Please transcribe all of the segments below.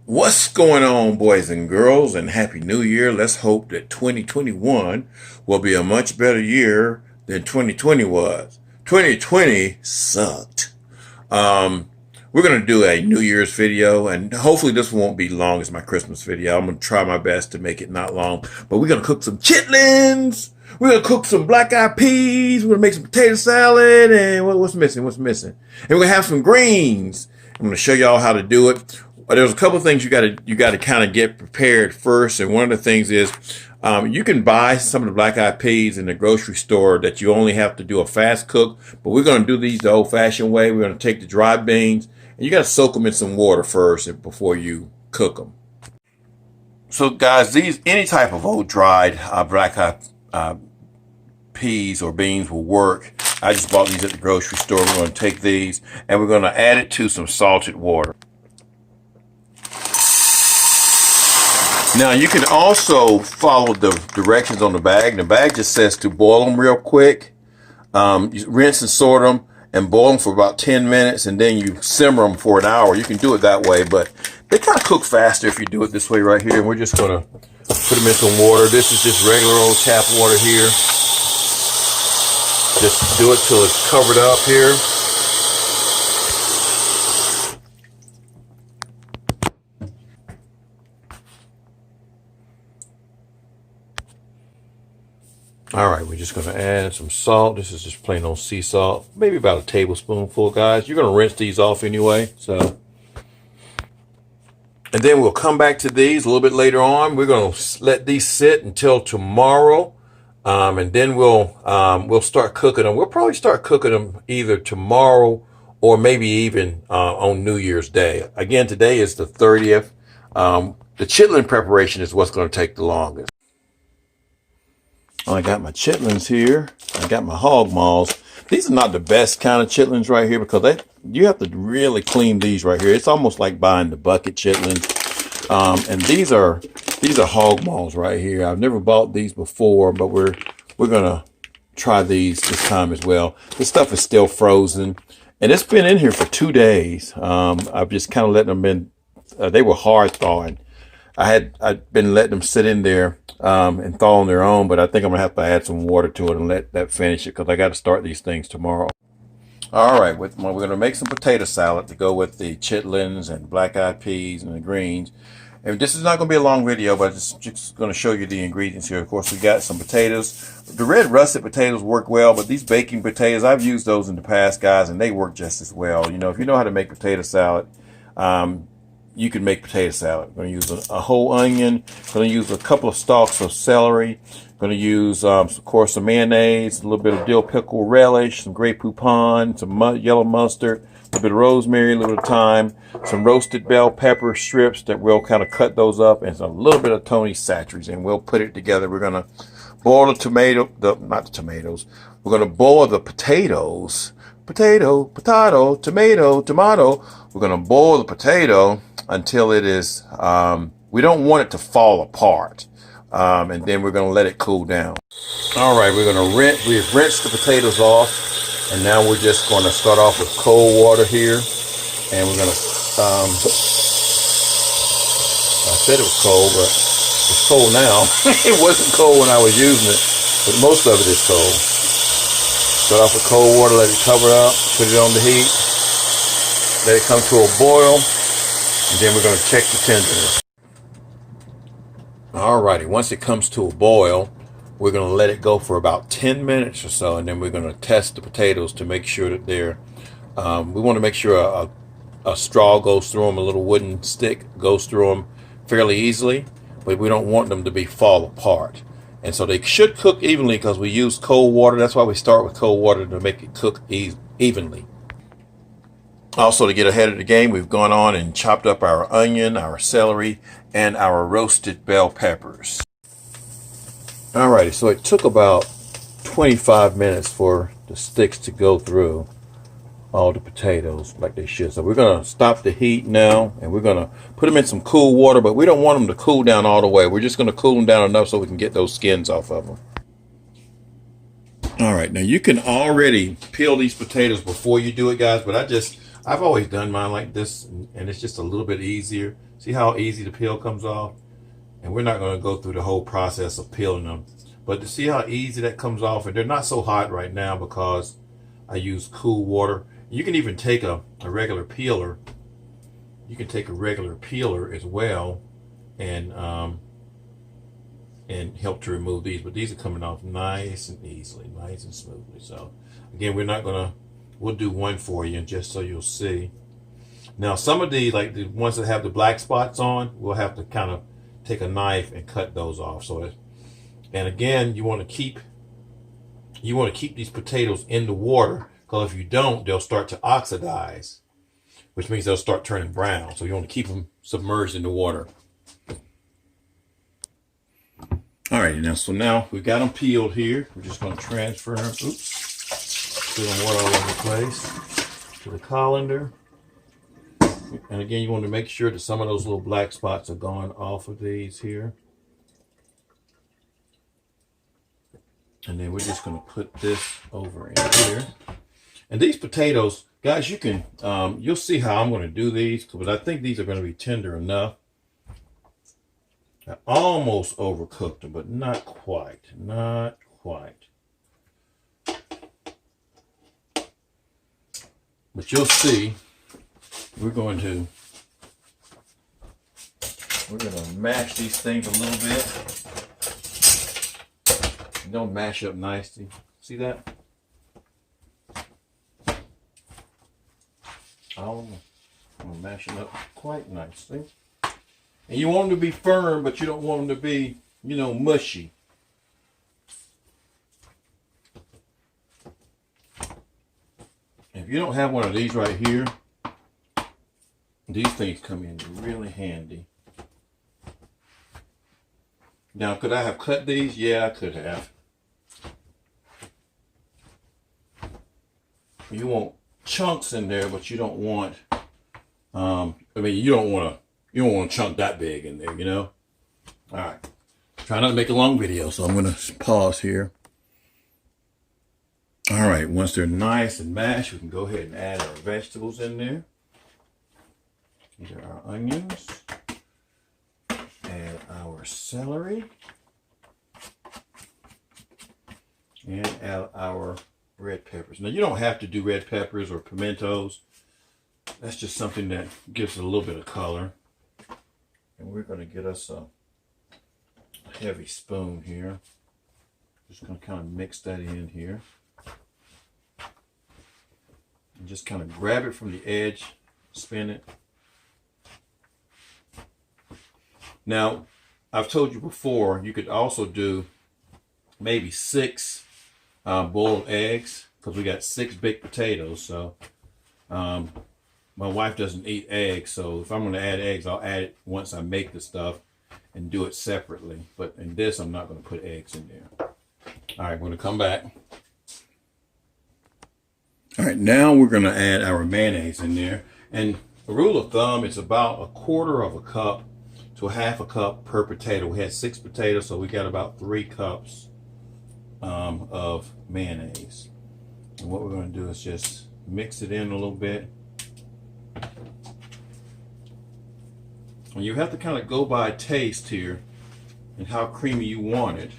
What's going on, boys and girls, and Happy New Year. Let's hope that 2021 will be a much better year than 2020 was. 2020 sucked. Um, we're going to do a New Year's video, and hopefully this won't be long as my Christmas video. I'm going to try my best to make it not long, but we're going to cook some chitlins. We're going to cook some black-eyed peas. We're going to make some potato salad, and what's missing? What's missing? And we're going to have some greens. I'm going to show y'all how to do it. There's a couple of things you got to kind of get prepared first, and one of the things is you can buy some of the black-eyed peas in the grocery store that you only have to do a fast cook, but we're going to do these the old-fashioned way. We're going to take the dry beans, and you got to soak them in some water first before you cook them. So, guys, any type of old dried black-eyed peas or beans will work. I just bought these at the grocery store. We're going to take these, and we're going to add it to some salted water. Now, you can also follow the directions on the bag. The bag just says to boil them real quick. You rinse and sort them and boil them for about 10 minutes, and then you simmer them for an hour. You can do it that way, but they kind of cook faster if you do it this way right here. And we're just going to put them in some water. This is just regular old tap water here. Just do it till it's covered up here. All right, we're just going to add some salt. This is just plain old sea salt, maybe about a tablespoonful, guys. You're going to rinse these off anyway. And then we'll come back to these a little bit later on. We're going to let these sit until tomorrow, and then we'll start cooking them. We'll probably start cooking them either tomorrow or maybe even on New Year's Day. Again, today is the 30th. The chitlin preparation is what's going to take the longest. I got my chitlins here. I got my hog maws. These are not the best kind of chitlins right here because you have to really clean these right here. It's almost like buying the bucket chitlins. And these are hog maws right here. I've never bought these before, but we're gonna try these this time as well. This stuff is still frozen, and it's been in here for 2 days. I've just kind of let them in. They were hard thawing. I'd been letting them sit in there and thaw on their own, but I think I'm gonna have to add some water to it and let that finish it because I got to start these things tomorrow. All right, we're gonna make some potato salad to go with the chitlins and black-eyed peas and the greens. And this is not gonna be a long video, but it's just gonna show you the ingredients here. Of course, we got some potatoes. The red russet potatoes work well, but these baking potatoes, I've used those in the past, guys, and they work just as well. You know, if you know how to make potato salad, you can make potato salad. I'm going to use a whole onion. Going to use a couple of stalks of celery. Going to use, of course, some mayonnaise, a little bit of dill, pickle, relish, some Grey Poupon, some yellow mustard, a little bit of rosemary, a little bit of thyme, some roasted bell pepper strips that we'll kind of cut those up, and a little bit of Tony Chachere's, and we'll put it together. We're going to boil not the tomatoes. We're going to boil the potatoes. Potato, tomato. We're going to boil the potato until it is, we don't want it to fall apart. And then we're going to let it cool down. All right, we've rinsed the potatoes off, and now we're just going to start off with cold water here. And we're going to, I said it was cold, but it's cold now. It wasn't cold when I was using it, but most of it is cold. Start off with cold water, let it cover up, put it on the heat, let it come to a boil, and then we're going to check the tenderness. Alrighty, once it comes to a boil, we're going to let it go for about 10 minutes or so, and then we're going to test the potatoes to make sure that they're, we want to make sure a straw goes through them, a little wooden stick goes through them fairly easily, but we don't want them to fall apart. And so they should cook evenly because we use cold water. That's why we start with cold water, to make it cook evenly. Also, to get ahead of the game, we've gone on and chopped up our onion, our celery, and our roasted bell peppers. Alrighty, so it took about 25 minutes for the sticks to go through all the potatoes like they should. So we're going to stop the heat now, and we're going to put them in some cool water, but we don't want them to cool down all the way. We're just going to cool them down enough so we can get those skins off of them. All right, now you can already peel these potatoes before you do it, guys, but I've always done mine like this, and it's just a little bit easier. See how easy the peel comes off? And we're not going to go through the whole process of peeling them. But to see how easy that comes off, and they're not so hot right now because I use cool water. You can even take a regular peeler. You can take a regular peeler as well and help to remove these. But these are coming off nice and easily, nice and smoothly. So again, we'll do one for you just so you'll see. Now some of these, like the ones that have the black spots on, we'll have to kind of take a knife and cut those off. And again, you want to keep these potatoes in the water, because if you don't, they'll start to oxidize, which means they'll start turning brown. So you want to keep them submerged in the water. All right, now we've got them peeled here. We're just going to transfer them. Oops, spilling water all over the place, to the colander. And again, you want to make sure that some of those little black spots are gone off of these here. And then we're just going to put this over in here. And these potatoes, guys, you can, you'll see how I'm going to do these, but I think these are going to be tender enough. I almost overcooked them, but not quite, not quite. But you'll see, we're going to mash these things a little bit. Don't mash up nicely. See that? I'm gonna mash them up quite nicely. And you want them to be firm, but you don't want them to be, mushy. If you don't have one of these right here, these things come in really handy. Now, could I have cut these? Yeah, I could have. You want chunks in there, but you don't want, you don't want a chunk that big in there, All right. Try not to make a long video, so I'm going to pause here. All right. Once they're nice and mashed, we can go ahead and add our vegetables in there. These are our onions. Add our celery. And add our red peppers. Now, you don't have to do red peppers or pimentos. That's just something that gives it a little bit of color. And we're going to get us a heavy spoon here. Just going to kind of mix that in here. And just kind of grab it from the edge, spin it. Now, I've told you before, you could also do maybe 6 boiled eggs, because we got 6 baked potatoes. So my wife doesn't eat eggs, so if I'm going to add eggs, I'll add it once I make the stuff and do it separately. But in this, I'm not going to put eggs in there. All right, we're going to come back. All right, now we're going to add our mayonnaise in there. And a rule of thumb, it's about 1/4 cup to 1/2 cup per potato. We had 6 potatoes, so we got about 3 cups of mayonnaise. And what we're going to do is just mix it in a little bit. And you have to kind of go by taste here and how creamy you want it.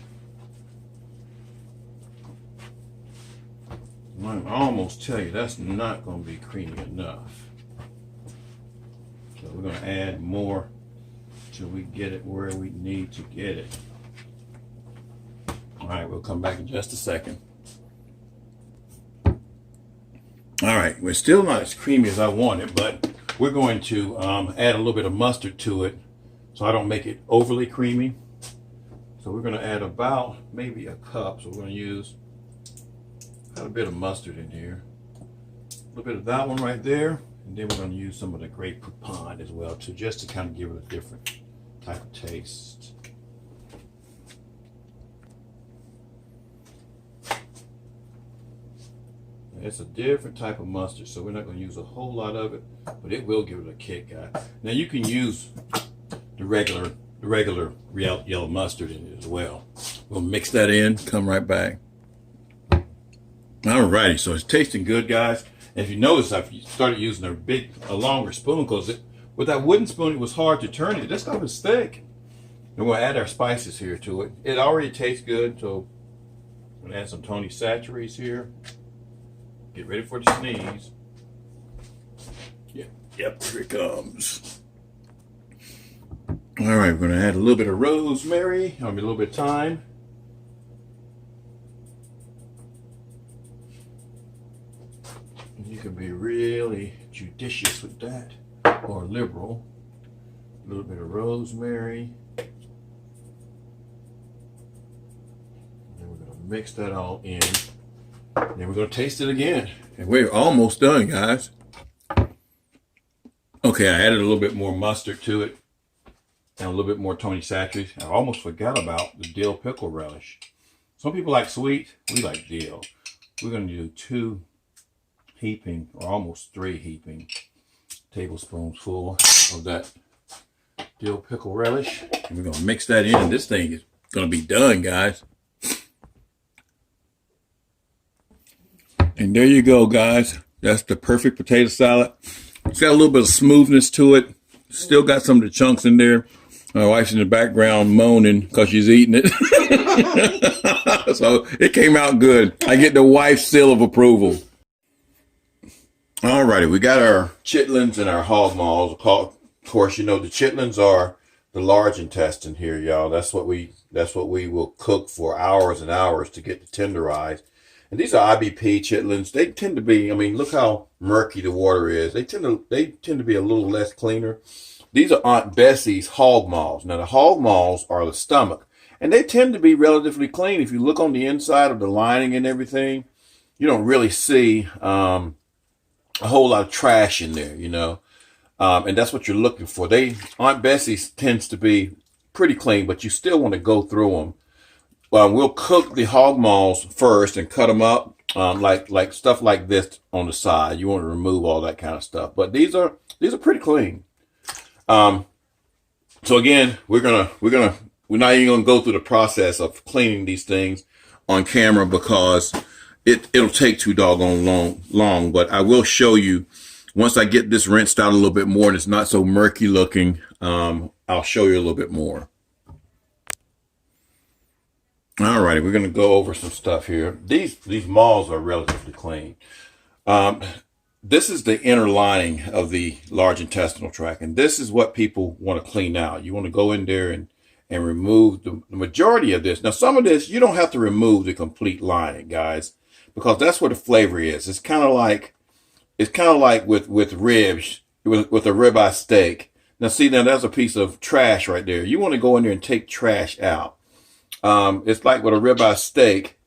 I can almost tell you that's not going to be creamy enough. So we're going to add more till we get it where we need to get it. All right, we'll come back in just a second. All right, we're still not as creamy as I wanted, but we're going to add a little bit of mustard to it so I don't make it overly creamy. So we're going to add about maybe a cup. So we're going to use a bit of mustard in here. A little bit of that one right there. And then we're going to use some of the Grey Poupon as well too, just to kind of give it a different type of taste. It's a different type of mustard, so we're not going to use a whole lot of it, but it will give it a kick, guys. Now you can use the regular yellow mustard in it as well. We'll mix that in, come right back. Alrighty, so it's tasting good, guys. And if you notice, I've started using a longer spoon because with that wooden spoon, it was hard to turn it. This stuff is thick. And we'll add our spices here to it. It already tastes good, so I'm gonna add some Tony Chachere's here. Get ready for the sneeze. Yep, here it comes. All right, we're gonna add a little bit of rosemary, a little bit of thyme. And you can be really judicious with that, or liberal. A little bit of rosemary. And we're gonna mix that all in. Then we're gonna taste it again. And we're almost done, guys. Okay, I added a little bit more mustard to it. And a little bit more Tony Chachere's. I almost forgot about the dill pickle relish. Some people like sweet. We like dill. We're going to do 2 heaping, or almost 3 heaping tablespoons full of that dill pickle relish. And we're going to mix that in. This thing is going to be done, guys. And there you go, guys. That's the perfect potato salad. It's got a little bit of smoothness to it. Still got some of the chunks in there. My wife's in the background moaning because she's eating it. So it came out good. I get the wife's seal of approval. All righty, we got our chitlins and our hog maws. Of course, you know the chitlins are the large intestine here, y'all. That's what we will cook for hours and hours to get to tenderize. And these are IBP chitlins. They tend to be, look how murky the water is. They tend to be a little less cleaner. These are Aunt Bessie's hog maws. Now, the hog maws are the stomach, and they tend to be relatively clean. If you look on the inside of the lining and everything, you don't really see a whole lot of trash in there, and that's what you're looking for. Aunt Bessie's tends to be pretty clean, but you still want to go through them. We'll cook the hog maws first and cut them up like stuff like this on the side. You want to remove all that kind of stuff, but these are pretty clean. So again, we're not even gonna go through the process of cleaning these things on camera because it'll take too doggone long. But I will show you once I get this rinsed out a little bit more and it's not so murky looking. I'll show you a little bit more. All righty, we're gonna go over some stuff here. These maws are relatively clean. This is the inner lining of the large intestinal tract, and this is what people want to clean out. You want to go in there and remove the majority of this. Now, some of this, you don't have to remove the complete lining, guys, because that's where the flavor is. It's kind of like with ribs, with a ribeye steak. Now, see, there's a piece of trash right there. You want to go in there and take trash out. It's like with a ribeye steak.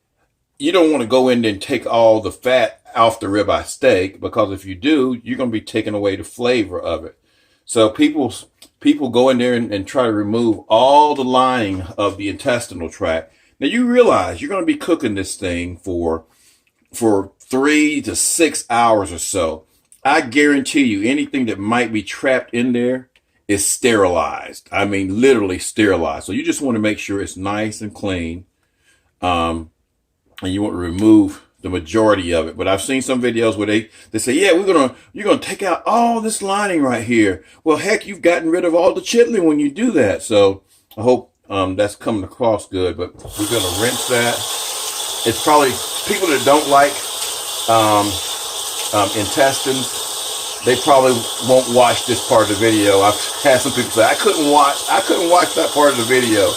You don't want to go in there and take all the fat off the ribeye steak, because if you do, you're going to be taking away the flavor of it. So people go in there and try to remove all the lining of the intestinal tract. Now you realize you're going to be cooking this thing for 3 to 6 hours or so. I guarantee you anything that might be trapped in there is sterilized. Literally sterilized. So you just want to make sure it's nice and clean. And you want to remove the majority of it. But I've seen some videos where they say, yeah, you're gonna take out all this lining right here. Well, heck, you've gotten rid of all the chitlin when you do that. So I hope that's coming across good. But we're gonna rinse that. It's probably people that don't like intestines, they probably won't watch this part of the video. I've had some people say I couldn't watch that part of the video.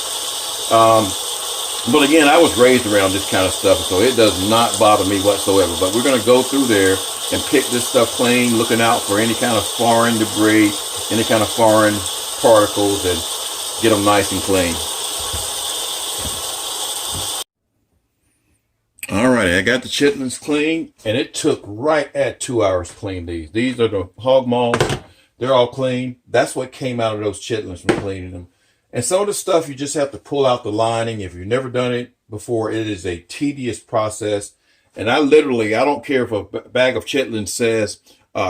But again, I was raised around this kind of stuff, so it does not bother me whatsoever. But we're going to go through there and pick this stuff clean, looking out for any kind of foreign debris, any kind of foreign particles, and get them nice and clean. All right, I got the chitlins clean, and it took right at 2 hours to clean these. These are the hog maws. They're all clean. That's what came out of those chitlins from cleaning them. And some of the stuff you just have to pull out the lining. If you've never done it before, it is a tedious process. And I don't care if a bag of chitlins says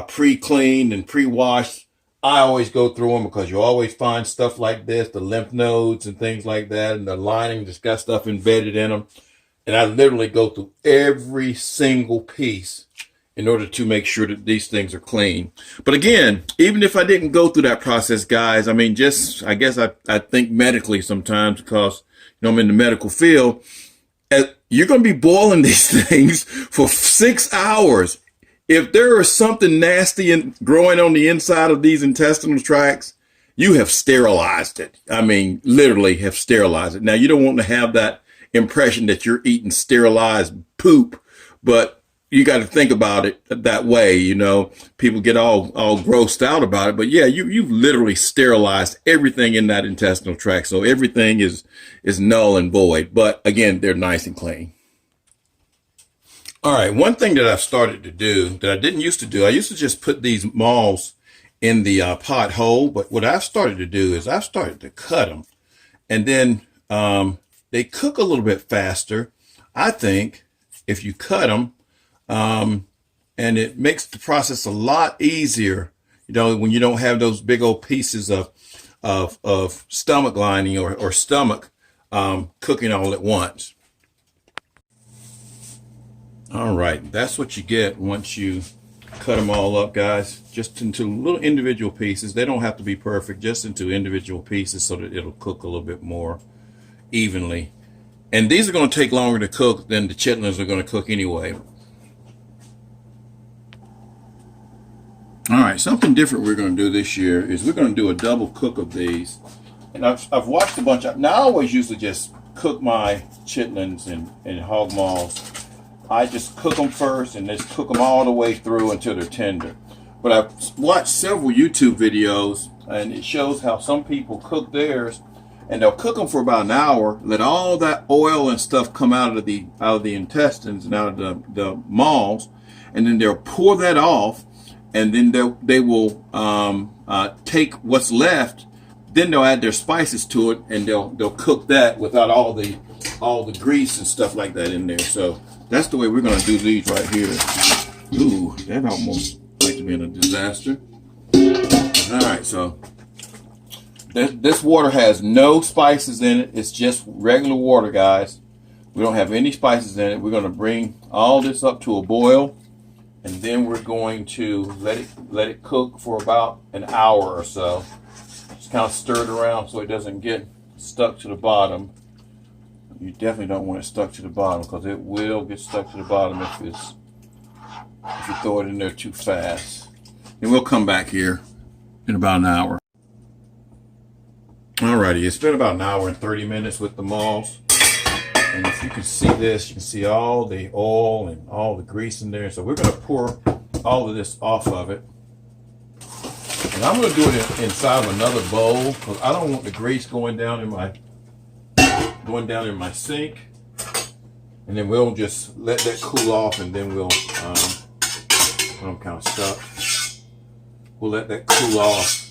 pre-cleaned and pre-washed. I always go through them because you always find stuff like this, the lymph nodes and things like that, and the lining just got stuff embedded in them. And I literally go through every single piece in order to make sure that these things are clean. But again, even if I didn't go through that process, guys, I mean, just, I guess I think medically sometimes because, you know, I'm in the medical field, you're going to be boiling these things for 6 hours. If there is something nasty and growing on the inside of these intestinal tracts, you have sterilized it. I mean, literally have sterilized it. Now, you don't want to have that impression that you're eating sterilized poop, but you got to think about it that way. You know, people get all grossed out about it, but yeah, you've literally sterilized everything in that intestinal tract. So everything is null and void, but again, they're nice and clean. All right. One thing that I've started to do that I didn't used to do, I used to just put these malls in the pot whole, but what I've started to do is I've started to cut them, and then they cook a little bit faster, I think, if you cut them. And it makes the process a lot easier, you know, when you don't have those big old pieces of stomach lining or stomach cooking all at once. All right, that's what you get once you cut them all up, guys, just into little individual pieces. They don't have to be perfect, just into individual pieces so that it'll cook a little bit more evenly. And these are going to take longer to cook than the chitlins are going to cook anyway. All right, something different we're going to do this year is we're going to do a double cook of these. And I've watched a bunch of, now I always used to just cook my chitlins and hog maws. I just cook them first and just cook them all the way through until they're tender. But I've watched several YouTube videos, and it shows how some people cook theirs, and they'll cook them for about an hour, let all that oil and stuff come out of the intestines and out of the maws, and then they'll pour that off. And then they will take what's left. Then they'll add their spices to it, and they'll cook that without all the grease and stuff like that in there. So that's the way we're gonna do these right here. Ooh, that almost like to be in a disaster. All right, so this water has no spices in it. It's just regular water, guys. We don't have any spices in it. We're gonna bring all this up to a boil. And then we're going to let it cook for about an hour or so. Just kind of stir it around so it doesn't get stuck to the bottom. You definitely don't want it stuck to the bottom, because it will get stuck to the bottom if you throw it in there too fast. And we'll come back here in about an hour. Alrighty, it's been about an hour and 30 minutes with the malls. And if you can see this, you can see all the oil and all the grease in there. So we're going to pour all of this off of it. And I'm going to do it inside of another bowl, because I don't want the grease going down in my sink. And then we'll just let that cool off, and then we'll I'm kind of stuck. We'll let that cool off.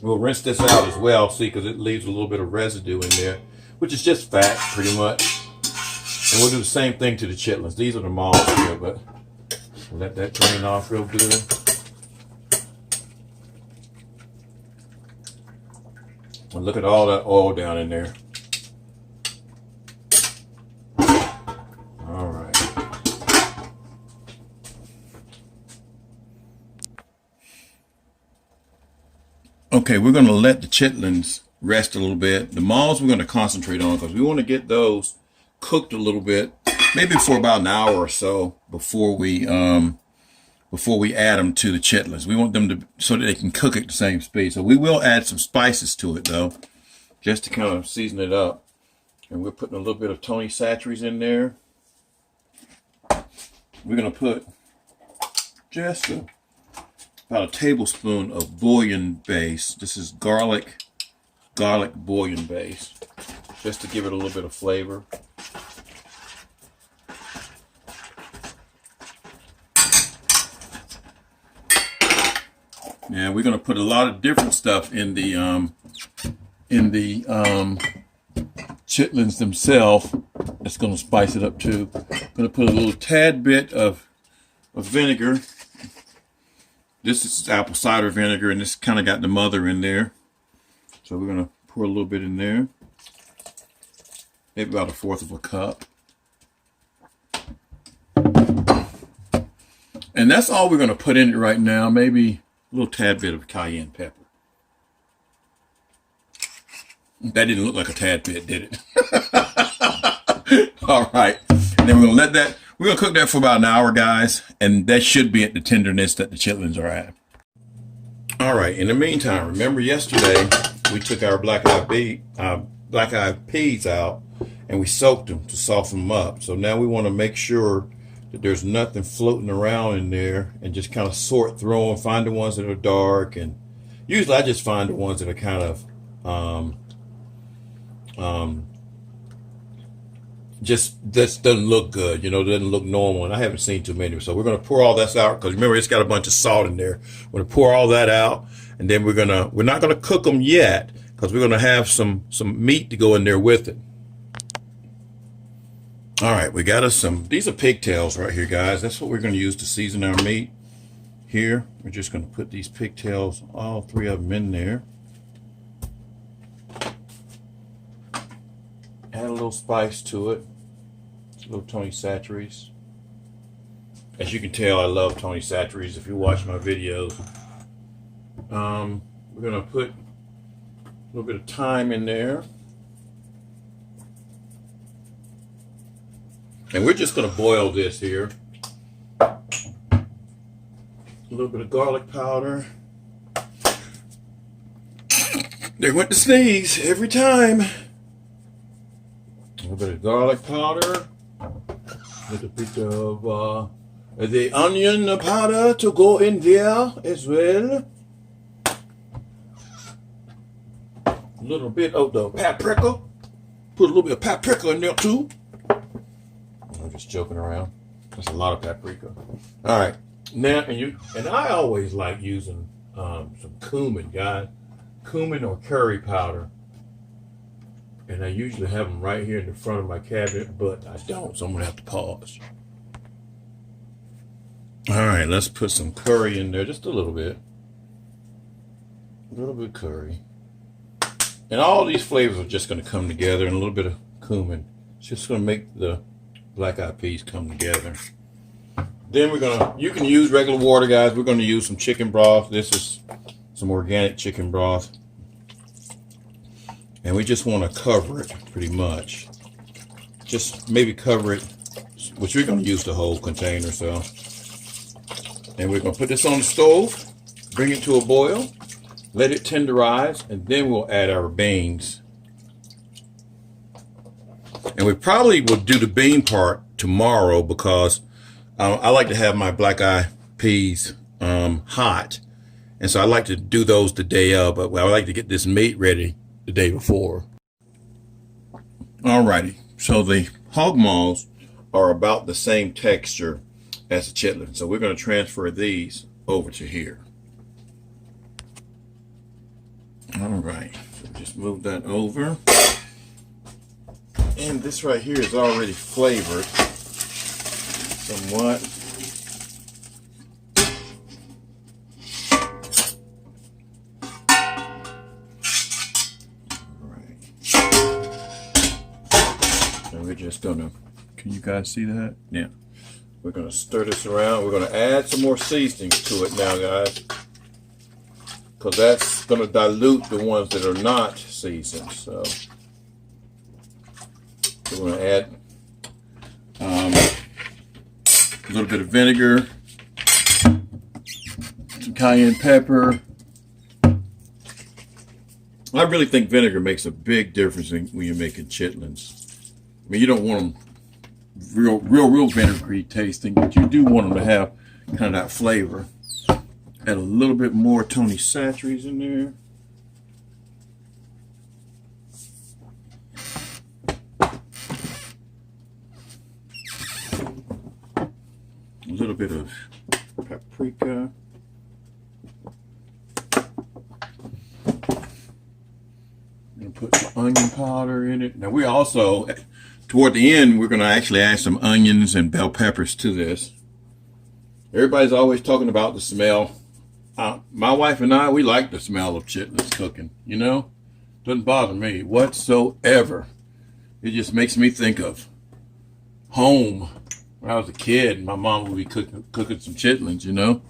We'll rinse this out as well, see, because it leaves a little bit of residue in there, which is just fat, pretty much. And we'll do the same thing to the chitlins. These are the malls here, but we'll let that drain off real good. And look at all that oil down in there. All right. Okay, we're going to let the chitlins rest a little bit. The malls we're going to concentrate on, because we want to get those cooked a little bit, maybe for about an hour or so before we add them to the chitlins. We want them to, so that they can cook at the same speed. So we will add some spices to it though, just to kind of season it up. And we're putting a little bit of Tony Chachere's in there. We're going to put just about a tablespoon of bouillon base. This is garlic bouillon base, just to give it a little bit of flavor. Yeah, we're going to put a lot of different stuff in the chitlins themselves. It's going to spice it up too. I'm going to put a little tad bit of vinegar. This is apple cider vinegar, and this kind of got the mother in there. So we're going to pour a little bit in there. Maybe about 1/4 cup. And that's all we're going to put in it right now. Maybe a little tad bit of cayenne pepper. That didn't look like a tad bit, did it? All right. And then we're going to let that, we're going to cook that for about an hour, guys. And that should be at the tenderness that the chitlins are at. All right. In the meantime, remember yesterday we took our black-eyed peas out and we soaked them to soften them up. So now we want to make sure that there's nothing floating around in there and just kind of sort through them, find the ones that are dark. And usually I just find the ones that are kind of, just this doesn't look good, you know, doesn't look normal, and I haven't seen too many. So we're going to pour all this out because remember it's got a bunch of salt in there. We're going to pour all that out, and then we're not going to cook them yet because we're going to have some meat to go in there with it. All right, we got us these are pigtails right here, guys. That's what we're going to use to season our meat. Here, we're just going to put these pigtails, all 3 of them in there. Add a little spice to it, a little Tony Chachere's. As you can tell, I love Tony Chachere's if you watch my videos. We're gonna put a little bit of thyme in there. And we're just gonna boil this here. A little bit of garlic powder. They went to sneeze every time. A little bit of garlic powder, a little bit of the onion powder to go in there as well. A little bit of the paprika. Put a little bit of paprika in there too. I'm just joking around. That's a lot of paprika. All right, now and I always like using some cumin, guys, cumin or curry powder. And I usually have them right here in the front of my cabinet, but I don't, so I'm going to have to pause. All right, let's put some curry in there, just a little bit. A little bit of curry. And all these flavors are just going to come together, and a little bit of cumin. It's just going to make the black-eyed peas come together. Then you can use regular water, guys. We're going to use some chicken broth. This is some organic chicken broth. And we just want to cover it pretty much. Just maybe cover it, which we're going to use the whole container. So, and we're going to put this on the stove, bring it to a boil, let it tenderize, and then we'll add our beans. And we probably will do the bean part tomorrow because I like to have my black-eyed peas hot. And so I like to do those the day of, but I like to get this meat ready the day before. Alrighty, so the hog maws are about the same texture as the chitlin, so we're going to transfer these over to here. Alright, so just move that over. And this right here is already flavored somewhat. We're just gonna, can you guys see that? Yeah. We're gonna stir this around. We're gonna add some more seasonings to it now, guys, because that's gonna dilute the ones that are not seasoned. So we're gonna add a little bit of vinegar, some cayenne pepper. I really think vinegar makes a big difference when you're making chitlins. I mean, you don't want them real vinegary tasting, but you do want them to have kind of that flavor. Add a little bit more Tony Chachere's in there. A little bit of paprika. And put some onion powder in it. Now we also, toward the end, we're going to actually add some onions and bell peppers to this. Everybody's always talking about the smell. My wife and I, we like the smell of chitlins cooking, you know? Doesn't bother me whatsoever. It just makes me think of home when I was a kid, my mom would be cooking some chitlins, you know.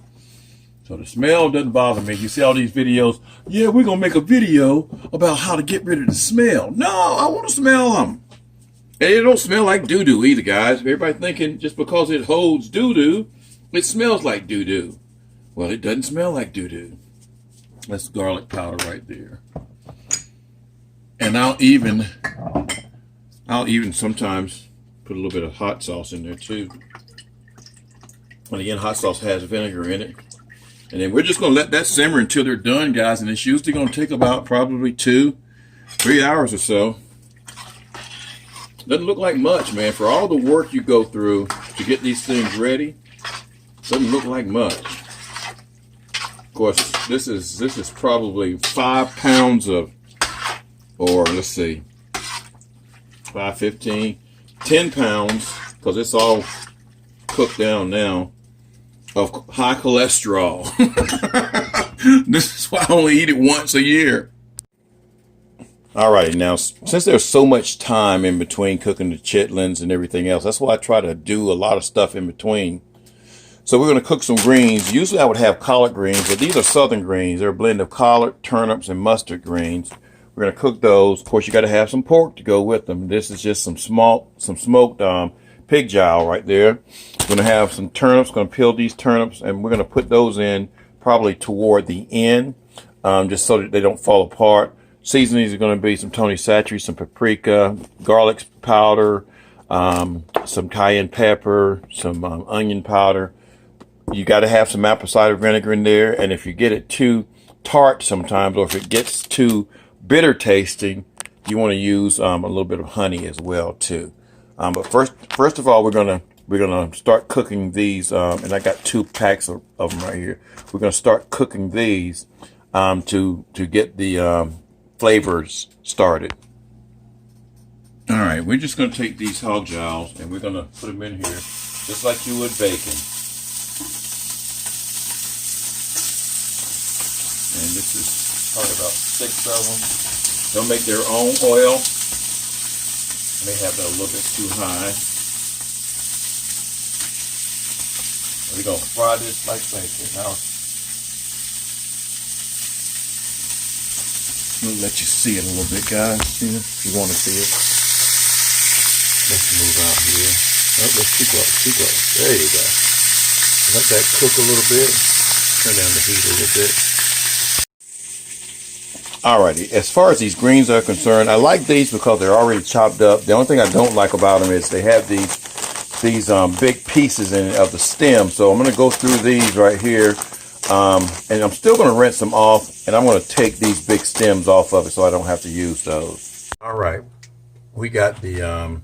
So the smell doesn't bother me. You see all these videos, yeah, we're going to make a video about how to get rid of the smell. No, I want to smell them. And it don't smell like doo-doo either, guys. Everybody thinking just because it holds doo-doo, it smells like doo-doo. Well, it doesn't smell like doo-doo. That's garlic powder right there. And I'll even sometimes put a little bit of hot sauce in there too. And again, hot sauce has vinegar in it. And then we're just going to let that simmer until they're done, guys. And it's usually going to take about probably 2-3 hours or so. Doesn't look like much, man. For all the work you go through to get these things ready, doesn't look like much. Of course, this is probably 5 pounds of, or let's see, 5, 15, 10 pounds, because it's all cooked down now, of high cholesterol. This is why I only eat it once a year. All right, now, since there's so much time in between cooking the chitlins and everything else, that's why I try to do a lot of stuff in between. So we're going to cook some greens. Usually I would have collard greens, but these are southern greens. They're a blend of collard, turnips, and mustard greens. We're going to cook those. Of course, you got to have some pork to go with them. This is just some smoked pig jowl right there. We're going to have some turnips. Going to peel these turnips, and we're going to put those in probably toward the end, just so that they don't fall apart. Seasonings are going to be some Tony Satchery, some paprika, garlic powder, some cayenne pepper, some onion powder. You got to have some apple cider vinegar in there. And if you get it too tart sometimes, or if it gets too bitter tasting, you want to use a little bit of honey as well too. But first of all, we're gonna start cooking these. And I got 2 packs of them right here. We're gonna start cooking these to get the flavors started. All right, we're just going to take these hog jowls and we're going to put them in here just like you would bacon. And this is probably about 6 of them. They'll make their own oil. I may have that a little bit too high. We're going to fry this like bacon. Now, I'll let you see it a little bit, guys. See it? If you want to see it. Let's move out here. Oh, let's too close. There you go. Let that cook a little bit. Turn down the heat a little bit. Alrighty, as far as these greens are concerned, I like these because they're already chopped up. The only thing I don't like about them is they have these big pieces of the stem. So I'm going to go through these right here. And I'm still going to rinse them off, and I'm going to take these big stems off of it so I don't have to use those. All right, we got the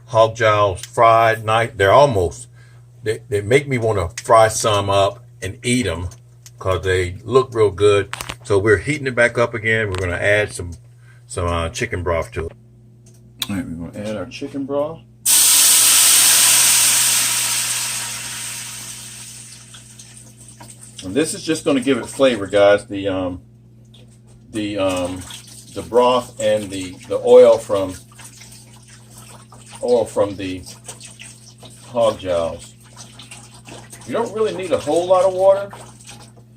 hog jowls fried. They make me want to fry some up and eat them because they look real good. So we're heating it back up again. We're going to add some chicken broth to it. All right, we're going to add our chicken broth. And this is just going to give it flavor, guys. The broth and the oil from the hog jowls. You don't really need a whole lot of water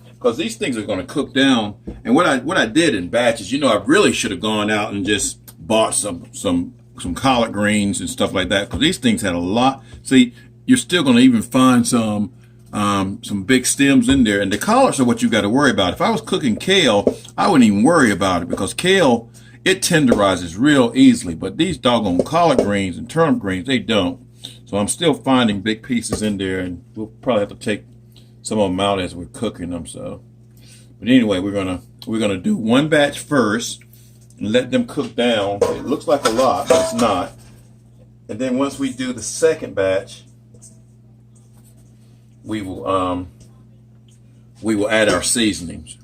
because these things are going to cook down. And what I did in batches, you know, I really should have gone out and just bought some collard greens and stuff like that because these things had a lot. See, you're still going to even find some big stems in there, and the collards are what you got to worry about. If I was cooking kale, I wouldn't even worry about it because kale, it tenderizes real easily, but these doggone collard greens and turnip greens, they don't. So I'm still finding big pieces in there, and we'll probably have to take some of them out as we're cooking them. So, but anyway, we're gonna do one batch first and let them cook down. It looks like a lot, but it's not. And then once we do the second batch, we will add our seasonings.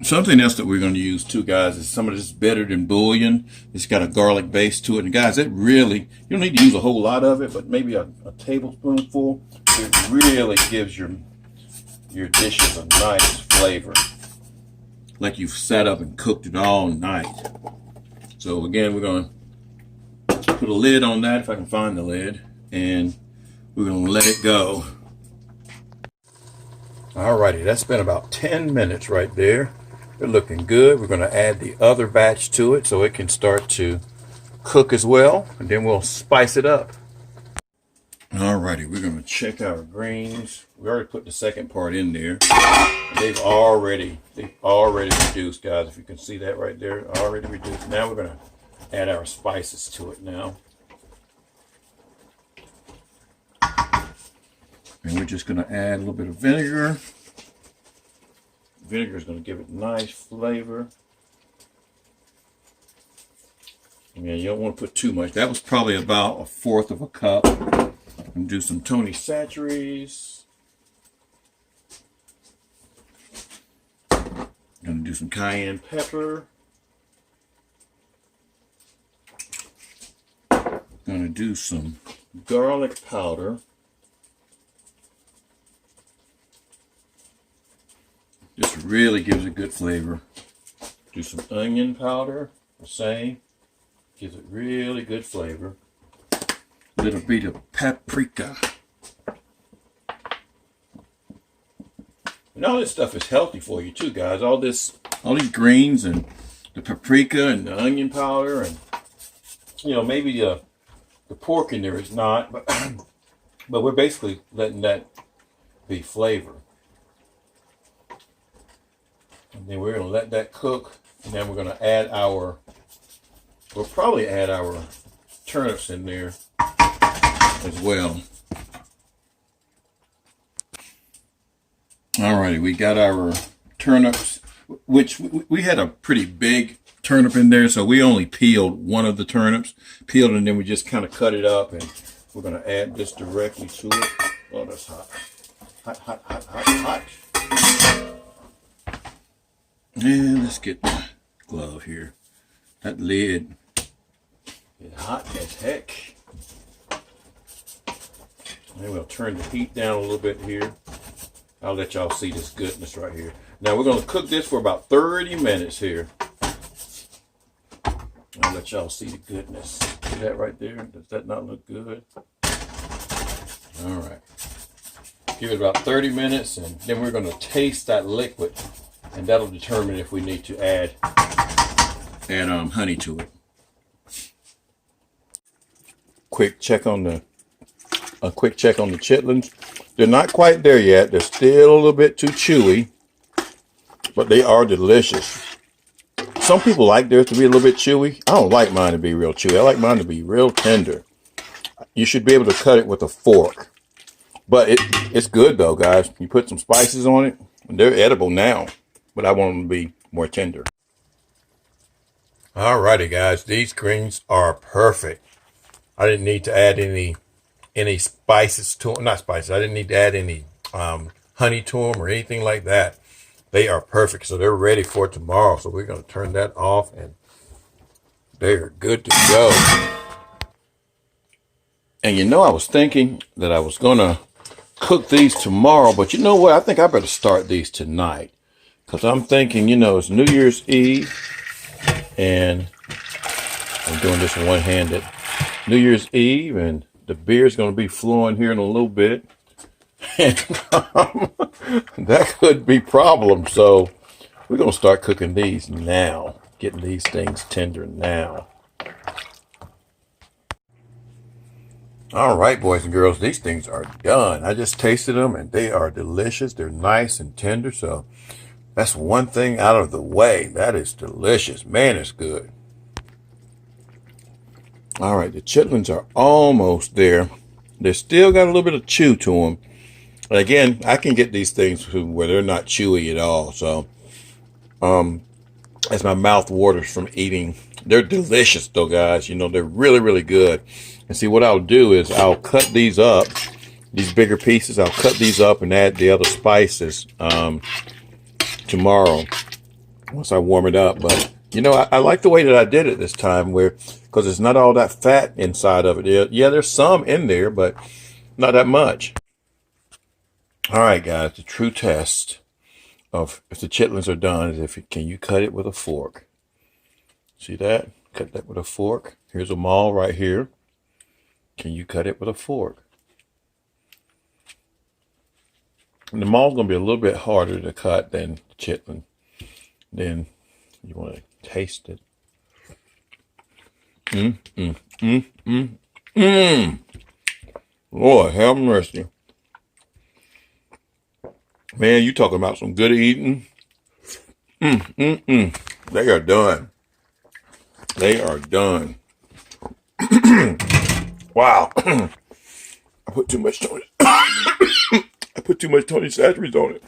Something else that we're going to use too, guys, is some of this better than bouillon. It's got a garlic base to it, and guys, it really, you don't need to use a whole lot of it, but maybe a tablespoonful. It really gives your dishes a nice flavor, like you've sat up and cooked it all night. So again, we're going to put a lid on that if I can find the lid, and we're gonna let it go. Alrighty, that's been about 10 minutes right there. They're looking good. We're gonna add the other batch to it so it can start to cook as well, and then we'll spice it up. Alrighty, we're gonna check our greens. We already put the second part in there. They've already reduced, guys. If you can see that right there, already reduced. Now we're gonna add our spices to it now. And we're just gonna add a little bit of vinegar. Vinegar is gonna give it nice flavor. Yeah, you don't want to put too much. That was probably about 1/4 of a cup. And do some Tony Chachere's. Gonna do some cayenne pepper. Gonna do some garlic powder. This really gives a good flavor. Do some onion powder, the same. Gives it really good flavor. A little bit of paprika. And all this stuff is healthy for you too, guys. All these greens and the paprika and the onion powder, and you know, maybe the pork in there is not, but but we're basically letting that be flavor. And then we're gonna let that cook, and then we're gonna add we'll probably add our turnips in there as well. Alrighty, we got our turnips, which we had a pretty big turnip in there, so we only peeled one of the turnips, and then we just kind of cut it up, and we're going to add this directly to it. Oh, that's hot. Hot, hot, hot, hot, hot. And let's get the glove here. That lid is hot as heck. And we'll turn the heat down a little bit here. I'll let y'all see this goodness right here. Now we're going to cook this for about 30 minutes here. I'll let y'all see the goodness. See that right there? Does that not look good? All right. Give it about 30 minutes, and then we're going to taste that liquid, and that'll determine if we need to add honey to it. Quick check on the chitlins. They're not quite there yet. They're still a little bit too chewy, but they are delicious. Some people like theirs to be a little bit chewy. I don't like mine to be real chewy. I like mine to be real tender. You should be able to cut it with a fork. But it's good though, guys. You put some spices on it, and they're edible now, but I want them to be more tender. Alrighty, guys. These greens are perfect. I didn't need to add any spices to them. Not spices. I didn't need to add any honey to them or anything like that. They are perfect. So they're ready for tomorrow. So we're going to turn that off, and they're good to go. And you know, I was thinking that I was going to cook these tomorrow, but you know what? I think I better start these tonight, because I'm thinking, you know, it's New Year's Eve, and I'm doing this one-handed. New Year's Eve, and the beer's going to be flowing here in a little bit. And that could be problems. So we're going to start cooking these now. Getting these things tender now. All right, boys and girls, these things are done. I just tasted them, and they are delicious. They're nice and tender. So that's one thing out of the way. That is delicious. Man, it's good. All right, the chitlins are almost there. They still got a little bit of chew to them. But again, I can get these things where they're not chewy at all. So, as my mouth waters from eating, they're delicious though, guys. You know, they're really, really good. And see, what I'll do is I'll cut these up, these bigger pieces. I'll cut these up and add the other spices tomorrow once I warm it up. But you know, I like the way that I did it this time, because it's not all that fat inside of it. Yeah, there's some in there, but not that much. All right, guys, the true test of if the chitlins are done is can you cut it with a fork? See that? cut that with a fork? Here's a maul right here. Can you cut it with a fork? And the maul's going to be a little bit harder to cut than chitlin. Then you want to taste it. Lord have mercy. Man, you talking about some good eating. They are done. They are done. Wow. I put too much Tony. I put too much Tony Chachere's on it.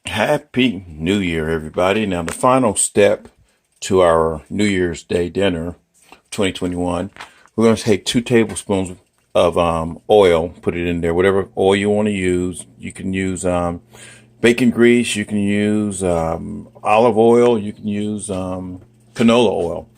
Happy New Year, everybody. Now, the final step to our New Year's Day dinner, 2021, we're going to take 2 tablespoons of oil, put it in there, whatever oil you want to use. You can use bacon grease, you can use olive oil, you can use canola oil,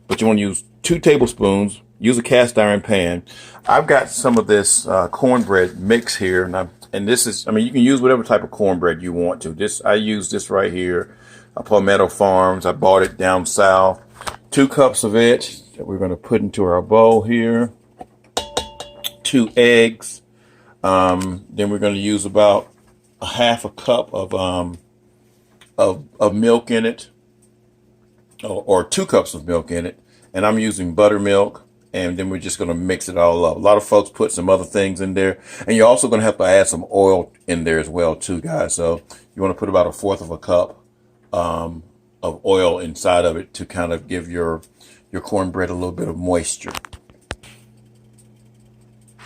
but you want to use 2 tablespoons. Use a cast iron pan. I've got some of this cornbread mix here, and this is, I mean, you can use whatever type of cornbread you want to. I use this right here, Palmetto Farms. I bought it down south. 2 cups of it that we're going to put into our bowl here. 2 eggs. Then we're going to use about a half a cup of milk in it, or 2 cups of milk in it, and I'm using buttermilk. And then we're just going to mix it all up. A lot of folks put some other things in there, and you're also going to have to add some oil in there as well too, guys. So you want to put about 1/4 of a cup of oil inside of it to kind of give your cornbread a little bit of moisture.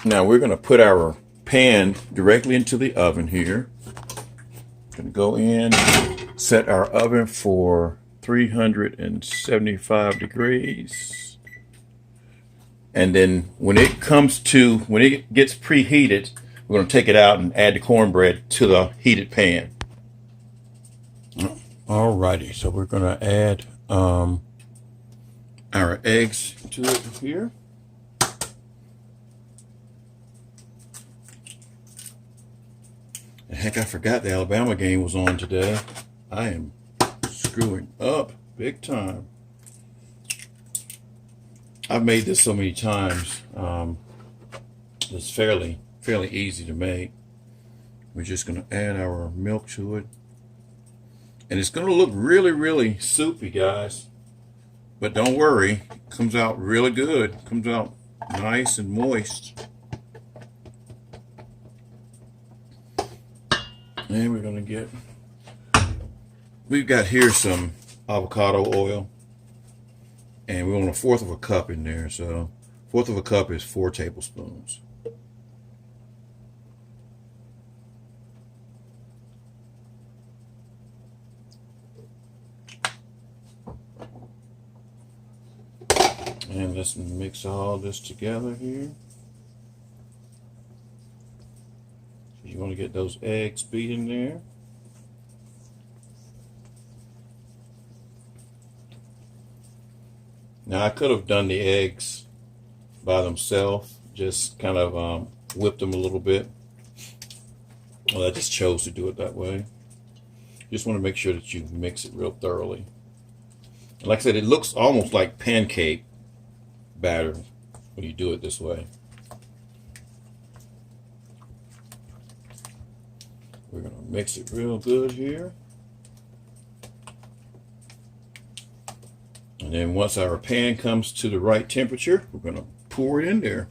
Now we're going to put our pan directly into the oven here. Going to go in, set our oven for 375 degrees. And then when it gets preheated, we're going to take it out and add the cornbread to the heated pan. Alrighty, so we're going to add our eggs to it here. And heck, I forgot the Alabama game was on today. I am screwing up big time. I've made this so many times. It's fairly easy to make. We're just going to add our milk to it. And it's going to look really, really soupy, guys. But don't worry. It comes out really good. It comes out nice and moist. And we're going to we've got here some avocado oil. And we want 1/4 of a cup in there. So 1/4 of a cup is 4 tablespoons. And let's mix all this together here. You want to get those eggs beat in there. Now, I could have done the eggs by themselves, just kind of whipped them a little bit. Well, I just chose to do it that way. Just want to make sure that you mix it real thoroughly. And like I said, it looks almost like pancake batter when you do it this way. We're going to mix it real good here. And then once our pan comes to the right temperature, we're going to pour it in there.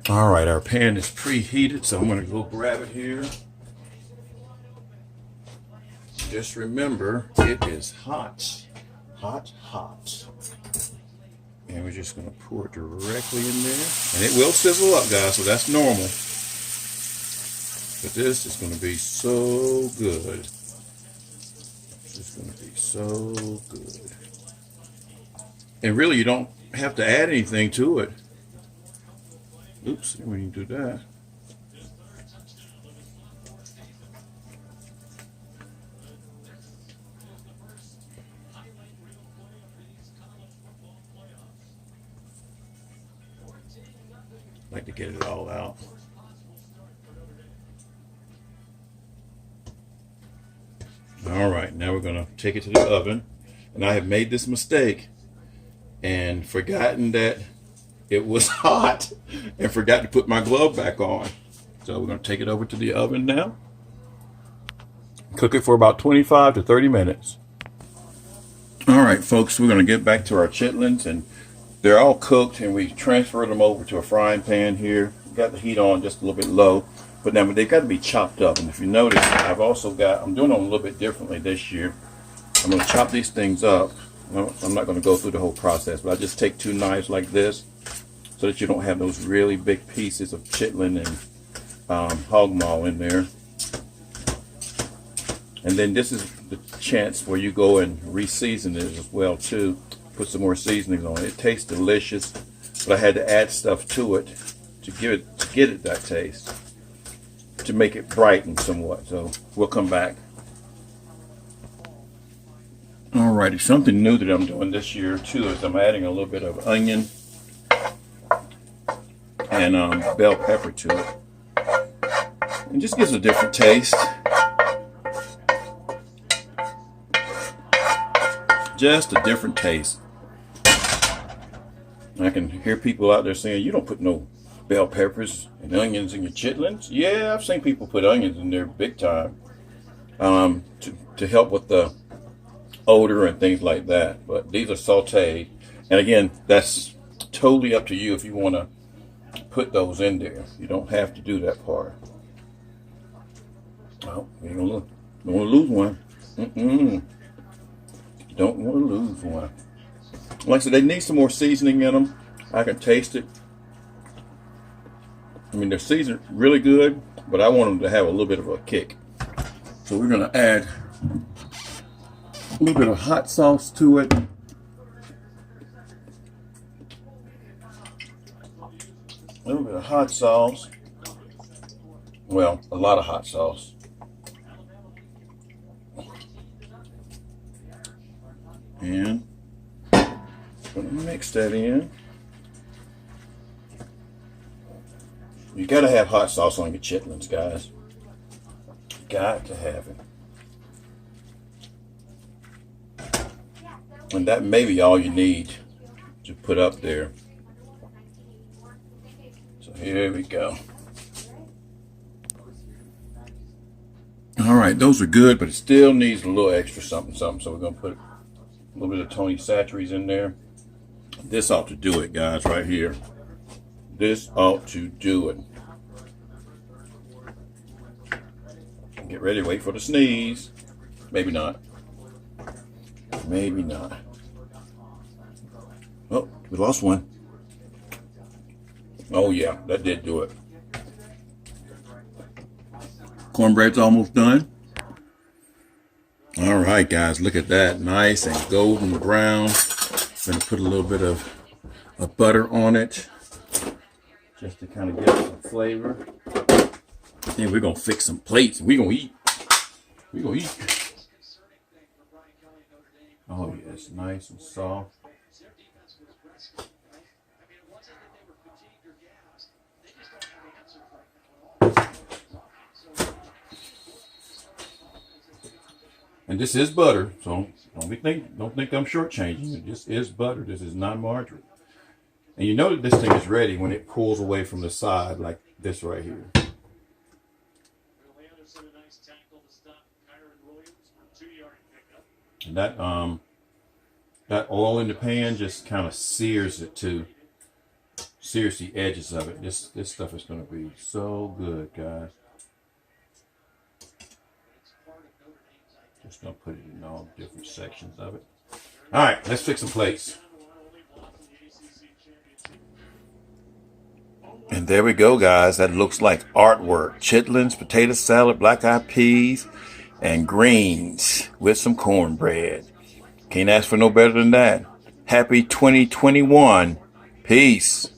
All right, our pan is preheated, so I'm going to go grab it here. Just remember, it is hot, hot, hot. And we're just going to pour it directly in there. And it will sizzle up, guys, so that's normal. But this is going to be so good. It's going to be so good. And really, you don't have to add anything to it. Oops, we can do that. I like to get it all out. All right, now we're gonna take it to the oven. And I have made this mistake and forgotten that it was hot and forgot to put my glove back on. So we're gonna take it over to the oven now. Cook it for about 25 to 30 minutes. All right, folks, we're gonna get back to our chitlins, and they're all cooked, and we transferred them over to a frying pan here. Got the heat on just a little bit low, but now they've got to be chopped up. And if you notice, I'm doing them a little bit differently this year. I'm going to chop these things up. I'm not going to go through the whole process, but I just take two knives like this so that you don't have those really big pieces of chitlin and hog maw in there. And then this is the chance where you go and re-season it as well too. Put some more seasonings on it. It tastes delicious, but I had to add stuff to it to get it that taste, to make it brighten somewhat. So we'll come back. Alrighty, something new that I'm doing this year too is I'm adding a little bit of onion and bell pepper to it. It just gives a different taste. Just a different taste. I can hear people out there saying, you don't put no bell peppers and onions in your chitlins. Yeah, I've seen people put onions in there big time to help with the odor and things like that. But these are sauteed. And again, that's totally up to you if you want to put those in there. You don't have to do that part. Oh, you don't want to lose one. You don't want to lose one. Like I said, they need some more seasoning in them. I can taste it. I mean, they're seasoned really good, but I want them to have a little bit of a kick. So we're going to add a little bit of hot sauce to it. A little bit of hot sauce. Well, a lot of hot sauce. And gonna mix that in. You gotta have hot sauce on your chitlins, guys. Got to have it. And that may be all you need to put up there. So here we go. All right, those are good, but it still needs a little extra something. So we're gonna put a little bit of Tony Chachere's in there. This ought to do it, guys, right here. This ought to do it. Get ready, wait for the sneeze. Maybe not. Maybe not. Oh, we lost one. Oh yeah, that did do it. Cornbread's almost done. All right, guys, look at that. Nice and golden brown. Gonna put a little bit of butter on it just to kind of get some flavor. Then we're gonna fix some plates. We're gonna eat. We're gonna eat. Oh yes, nice and soft. And this is butter, so don't think I'm shortchanging it. This is butter. This is not margarine. And you know that this thing is ready when it pulls away from the side like this right here. And that oil in the pan just kind of sears it too. Sears the edges of it. This stuff is going to be so good, guys. Just gonna put it in all different sections of it. All right, let's fix some plates. And there we go, guys. That looks like artwork. Chitlins, potato salad, black-eyed peas, and greens with some cornbread. Can't ask for no better than that. Happy 2021. Peace.